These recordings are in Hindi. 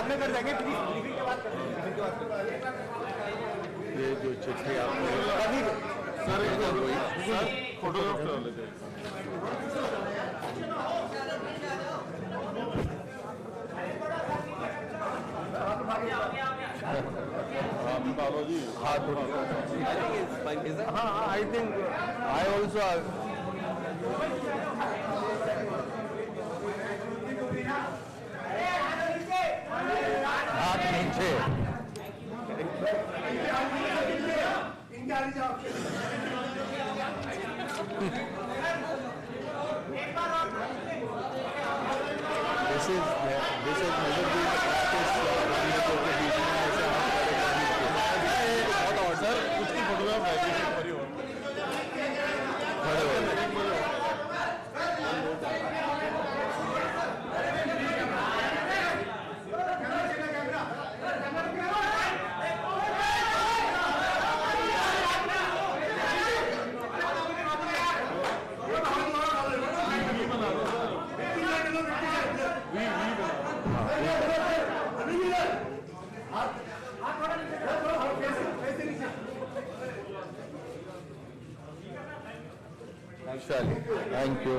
में कर देंगे, प्लीज ब्रीफिंग के बाद कर देंगे। ये जो चिट्ठी आपको सर फोटोग्राफ करा लेते हैं। आप डालो जी, हाथ डालो। हाँ, आई थिंक आई ऑल्सो हाथ नीचे। This is measure the practice के बीच में ऐसे हाथ और सर उसकी फोटोग्राफ है खड़े हो थैंक यू।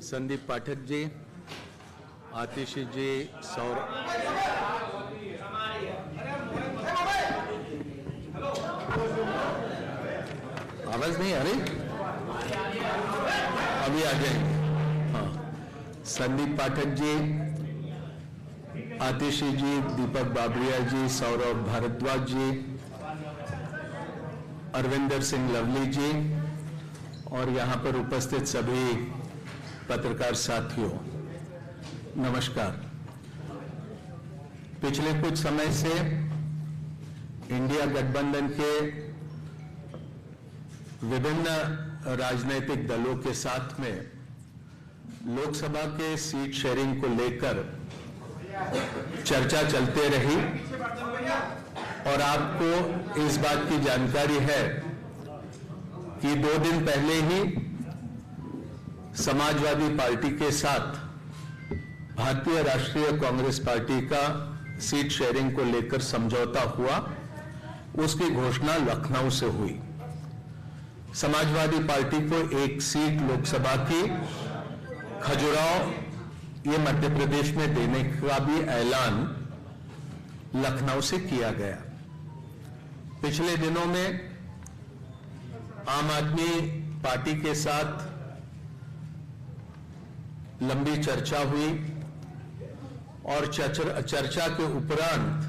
संदीप पाठक जी, आतिशी जी, सौरभ आवाज नहीं आ रही, अभी आ जाएंगे। हाँ, संदीप पाठक जी, आतिशी जी, दीपक बाबरिया जी, सौरभ भारद्वाज जी, अरविंदर सिंह लवली जी और यहाँ पर उपस्थित सभी पत्रकार साथियों, नमस्कार। पिछले कुछ समय से इंडिया गठबंधन के विभिन्न राजनीतिक दलों के साथ में लोकसभा के सीट शेयरिंग को लेकर चर्चा चलते रही और आपको इस बात की जानकारी है कि 2 दिन पहले ही समाजवादी पार्टी के साथ भारतीय राष्ट्रीय कांग्रेस पार्टी का सीट शेयरिंग को लेकर समझौता हुआ, उसकी घोषणा लखनऊ से हुई। समाजवादी पार्टी को 1 सीट लोकसभा की खजुराहो ये मध्य प्रदेश में देने का भी ऐलान लखनऊ से किया गया। पिछले दिनों में आम आदमी पार्टी के साथ लंबी चर्चा हुई और चर्चा के उपरांत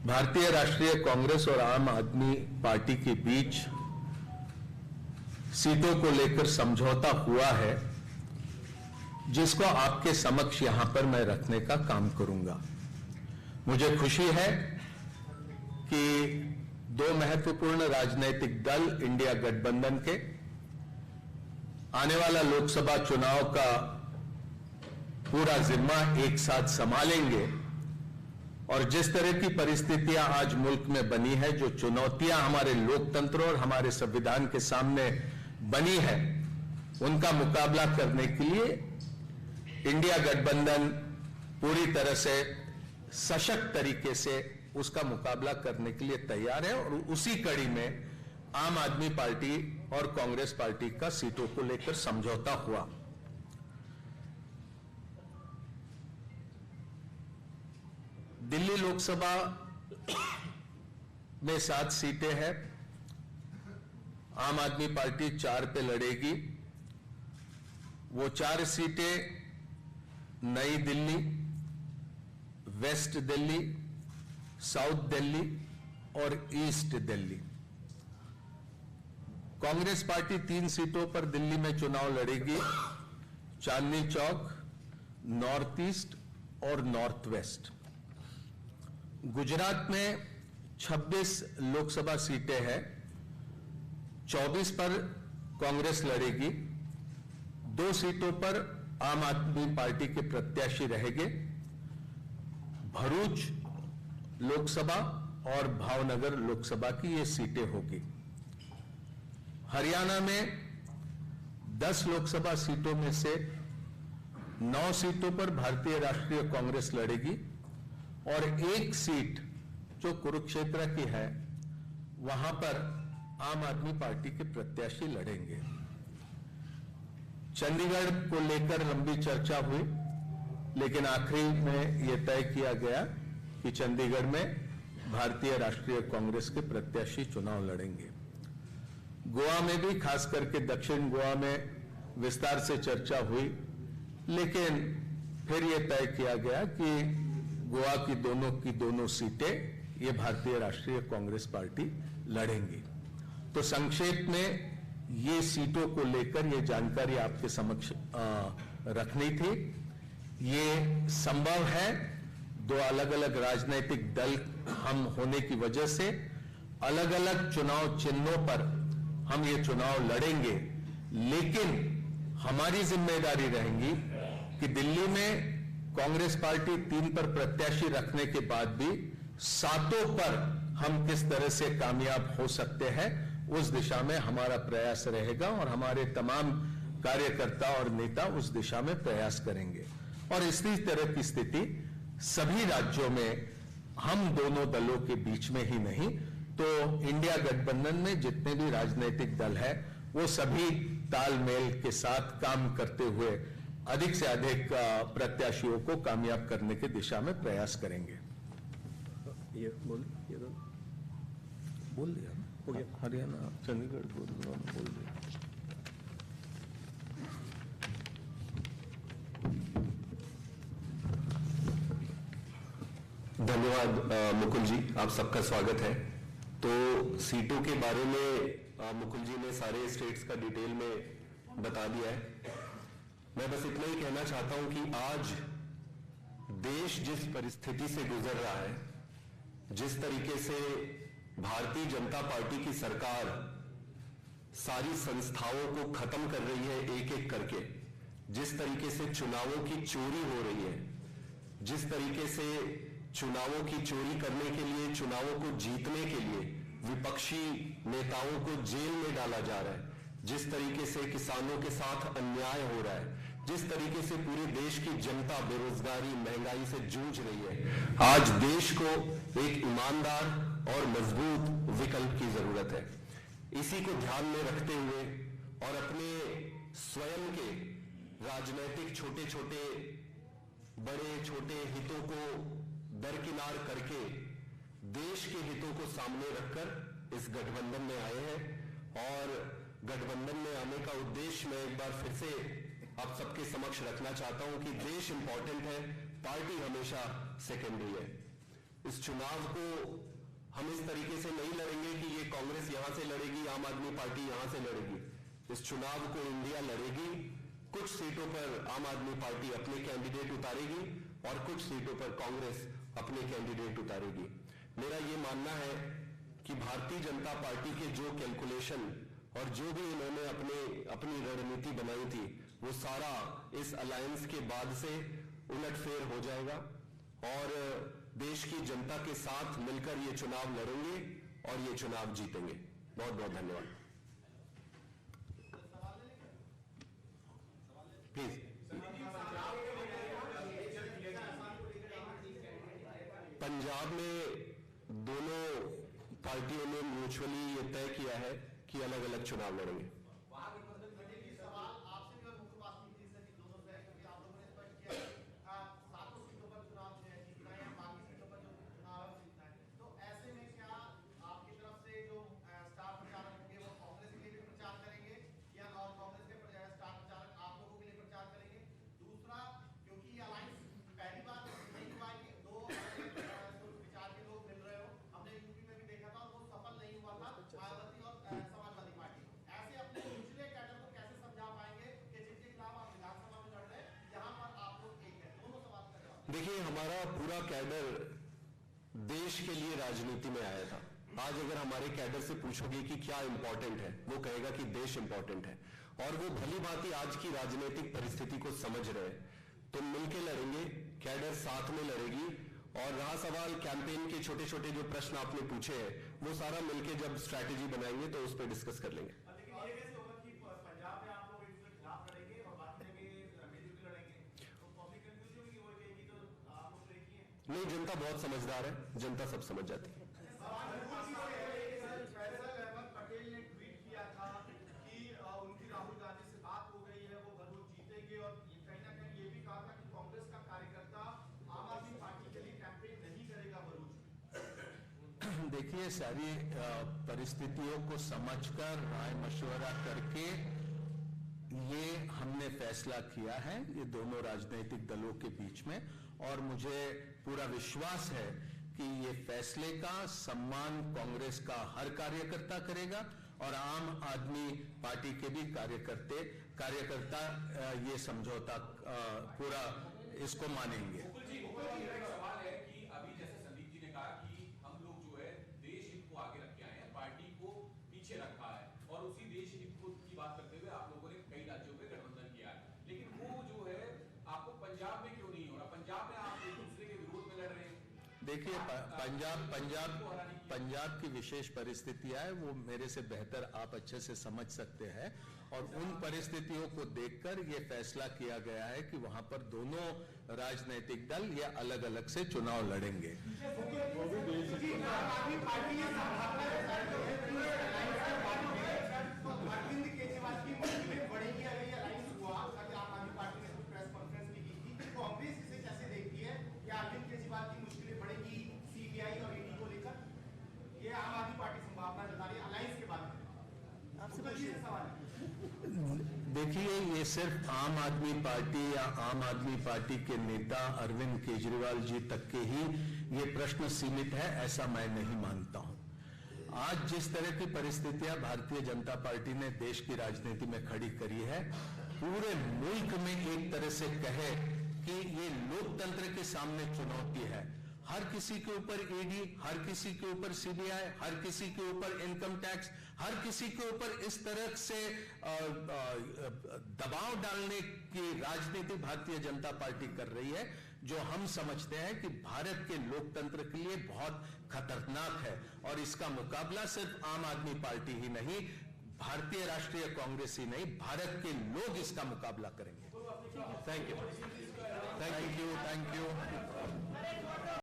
भारतीय राष्ट्रीय कांग्रेस और आम आदमी पार्टी के बीच सीटों को लेकर समझौता हुआ है, जिसको आपके समक्ष यहां पर मैं रखने का काम करूंगा। मुझे खुशी है कि 2 महत्वपूर्ण राजनीतिक दल इंडिया गठबंधन के आने वाला लोकसभा चुनाव का पूरा जिम्मा एक साथ संभालेंगे और जिस तरह की परिस्थितियां आज मुल्क में बनी है, जो चुनौतियां हमारे लोकतंत्र और हमारे संविधान के सामने बनी है, उनका मुकाबला करने के लिए इंडिया गठबंधन पूरी तरह से सशक्त तरीके से उसका मुकाबला करने के लिए तैयार है और उसी कड़ी में आम आदमी पार्टी और कांग्रेस पार्टी का सीटों को लेकर समझौता हुआ। दिल्ली लोकसभा में 7 सीटें हैं। आम आदमी पार्टी 4 पे लड़ेगी। वो 4 सीटें नई दिल्ली, वेस्ट दिल्ली, साउथ दिल्ली और ईस्ट दिल्ली। कांग्रेस पार्टी 3 सीटों पर दिल्ली में चुनाव लड़ेगी, चांदनी चौक, नॉर्थ ईस्ट और नॉर्थ वेस्ट। गुजरात में 26 लोकसभा सीटें हैं, 24 पर कांग्रेस लड़ेगी, 2 सीटों पर आम आदमी पार्टी के प्रत्याशी रहेंगे। भरूच लोकसभा और भावनगर लोकसभा की ये सीटें होगी। हरियाणा में 10 लोकसभा सीटों में से 9 सीटों पर भारतीय राष्ट्रीय कांग्रेस लड़ेगी और 1 सीट जो कुरुक्षेत्र की है वहां पर आम आदमी पार्टी के प्रत्याशी लड़ेंगे। चंडीगढ़ को लेकर लंबी चर्चा हुई, लेकिन आखिरी में यह तय किया गया कि चंडीगढ़ में भारतीय राष्ट्रीय कांग्रेस के प्रत्याशी चुनाव लड़ेंगे। गोवा में भी, खास करके दक्षिण गोवा में विस्तार से चर्चा हुई, लेकिन फिर यह तय किया गया कि गोवा की दोनों सीटें ये भारतीय राष्ट्रीय कांग्रेस पार्टी लड़ेंगी। तो संक्षेप में ये सीटों को लेकर ये जानकारी आपके समक्ष रखनी थी। ये संभव है, 2 अलग अलग राजनीतिक दल हम होने की वजह से अलग अलग चुनाव चिन्हों पर हम ये चुनाव लड़ेंगे, लेकिन हमारी जिम्मेदारी रहेगी कि दिल्ली में कांग्रेस पार्टी 3 पर प्रत्याशी रखने के बाद भी 7 पर हम किस तरह से कामयाब हो सकते हैं, उस दिशा में हमारा प्रयास रहेगा और हमारे तमाम कार्यकर्ता और नेता उस दिशा में प्रयास करेंगे। और इसी तरह की स्थिति सभी राज्यों में हम दोनों दलों के बीच में ही नहीं, तो इंडिया गठबंधन में जितने भी राजनीतिक दल हैं वो सभी तालमेल के साथ काम करते हुए अधिक से अधिक प्रत्याशियों को कामयाब करने की दिशा में प्रयास करेंगे। ये बोल दिया हो गया। हरियाणा, चंडीगढ़, गुरुग्राम बोल दिया। धन्यवाद मुकुल जी, आप सबका स्वागत है। तो सीटों के बारे में मुकुल जी ने सारे स्टेट्स का डिटेल में बता दिया है। मैं बस इतना ही कहना चाहता हूं कि आज देश जिस परिस्थिति से गुजर रहा है, जिस तरीके से भारतीय जनता पार्टी की सरकार सारी संस्थाओं को खत्म कर रही है एक एक करके, जिस तरीके से चुनावों की चोरी हो रही है, जिस तरीके से चुनावों की चोरी करने के लिए, चुनावों को जीतने के लिए विपक्षी नेताओं को जेल में डाला जा रहा है, जिस तरीके से किसानों के साथ अन्याय हो रहा है, जिस तरीके से पूरे देश की जनता बेरोजगारी, महंगाई से जूझ रही है, आज देश को एक ईमानदार और मजबूत विकल्प की जरूरत है। इसी को ध्यान में रखते हुए और अपने स्वयं के राजनीतिक छोटे छोटे बड़े छोटे हितों को दरकिनार करके देश के हितों को सामने रखकर इस गठबंधन में आए हैं। और गठबंधन में आने का उद्देश्य मैं एक बार फिर से आप सबके समक्ष रखना चाहता हूं कि देश इंपॉर्टेंट है, पार्टी हमेशा सेकेंडरी है। इस चुनाव को हम इस तरीके से नहीं लड़ेंगे कि ये कांग्रेस यहां से लड़ेगी, आम आदमी पार्टी यहां से लड़ेगी। इस चुनाव को इंडिया लड़ेगी। कुछ सीटों पर आम आदमी पार्टी अपने कैंडिडेट उतारेगी और कुछ सीटों पर कांग्रेस अपने कैंडिडेट उतारेगी। मेरा ये मानना है कि भारतीय जनता पार्टी के जो कैलकुलेशन और जो भी इन्होंने अपनी रणनीति बनाई थी, वो सारा इस अलायंस के बाद से उलटफेर हो जाएगा और देश की जनता के साथ मिलकर ये चुनाव लड़ेंगे और ये चुनाव जीतेंगे। बहुत बहुत धन्यवाद। प्लीज। पंजाब में दोनों पार्टियों ने म्यूचुअली ये तय किया है कि अलग अलग चुनाव लड़ेंगे। देखिए, हमारा पूरा कैडर देश के लिए राजनीति में आया था। आज अगर हमारे कैडर से पूछोगे कि क्या इंपॉर्टेंट है, वो कहेगा कि देश इंपॉर्टेंट है, और वो भली भांति आज की राजनीतिक परिस्थिति को समझ रहे हैं। तो मिलकर लड़ेंगे, कैडर साथ में लड़ेगी। और रहा सवाल कैंपेन के छोटे छोटे जो प्रश्न आपने पूछे हैं, वो सारा मिलकर जब स्ट्रैटेजी बनाएंगे तो उस पर डिस्कस कर लेंगे। पंजाब में आप लोग इनके खिलाफ लड़ेंगे और बात में मिलजुल लड़ेंगे, तो पब्लिक कंफ्यूज होगी, वो कहेगी तो आप लोग एक ही हैं। नहीं, जनता बहुत समझदार है, जनता सब समझ जाती है। पटेल ने ट्वीट किया था कि उनकी राहुल गांधी से बात हो गई है, वो भरूच जीतेंगे, और कहीं ना कहीं ये भी कहा था कि कांग्रेस का कार्यकर्ता आम आदमी पार्टी के लिए कैंपेन नहीं करेगा भरूच में। देखिए, सारी परिस्थितियों को समझकर राय मशवरा करके ये हमने फैसला किया है, ये दोनों राजनीतिक दलों के बीच में, और मुझे पूरा विश्वास है कि ये फैसले का सम्मान कांग्रेस का हर कार्यकर्ता करेगा और आम आदमी पार्टी के भी कार्यकर्ता ये समझौता पूरा इसको मानेंगे। एक सवाल है कि अभी जैसे संदीप जी ने कहा कि हम लोग जो है देश हित को आगे रख के आए हैं, पार्टी को पीछे रखा है, और उसी देश हित की बात करते हुए आप लोगों ने कई राज्यों में गठबंधन किया है, लेकिन वो जो है आपको पंजाब में क्यों नहीं हो रहा? पंजाब में आप एक दूसरे के विरोध में लड़ रहे हैं। देखिए, पंजाब की विशेष परिस्थितियां है, वो मेरे से बेहतर आप अच्छे से समझ सकते हैं, और उन परिस्थितियों को देखकर ये फैसला किया गया है कि वहां पर दोनों राजनीतिक दल ये अलग अलग से चुनाव लड़ेंगे। अरविंद केजरीवाल की मुश्किलें बढ़ेगी अगर ये अलायंस हुआ। आम आदमी पार्टी ने प्रेस कॉन्फ्रेंस भी की थी। कांग्रेस इसे कैसे देखती है कि अरविंद केजरीवाल की मुश्किलें बढ़ेगी सीबीआई और ईडी को लेकर? ये आम आदमी पार्टी संभावना जता रही है अलायंस के बाद में। आपसे सवाल है। देखिए, ये सिर्फ आम आदमी पार्टी या आम आदमी पार्टी के नेता अरविंद केजरीवाल जी तक के ही ये प्रश्न सीमित है, ऐसा मैं नहीं मानता हूं। आज जिस तरह की परिस्थितियां भारतीय जनता पार्टी ने देश की राजनीति में खड़ी करी है, पूरे मुल्क में एक तरह से कहे कि ये लोकतंत्र के सामने चुनौती है। हर किसी के ऊपर ईडी, हर किसी के ऊपर सीबीआई, हर किसी के ऊपर इनकम टैक्स, हर किसी के ऊपर इस तरह से दबाव डालने की राजनीति भारतीय जनता पार्टी कर रही है, जो हम समझते हैं कि भारत के लोकतंत्र के लिए बहुत खतरनाक है। और इसका मुकाबला सिर्फ आम आदमी पार्टी ही नहीं, भारतीय राष्ट्रीय कांग्रेस ही नहीं, भारत के लोग इसका मुकाबला करेंगे। Thank you, thank you, thank you.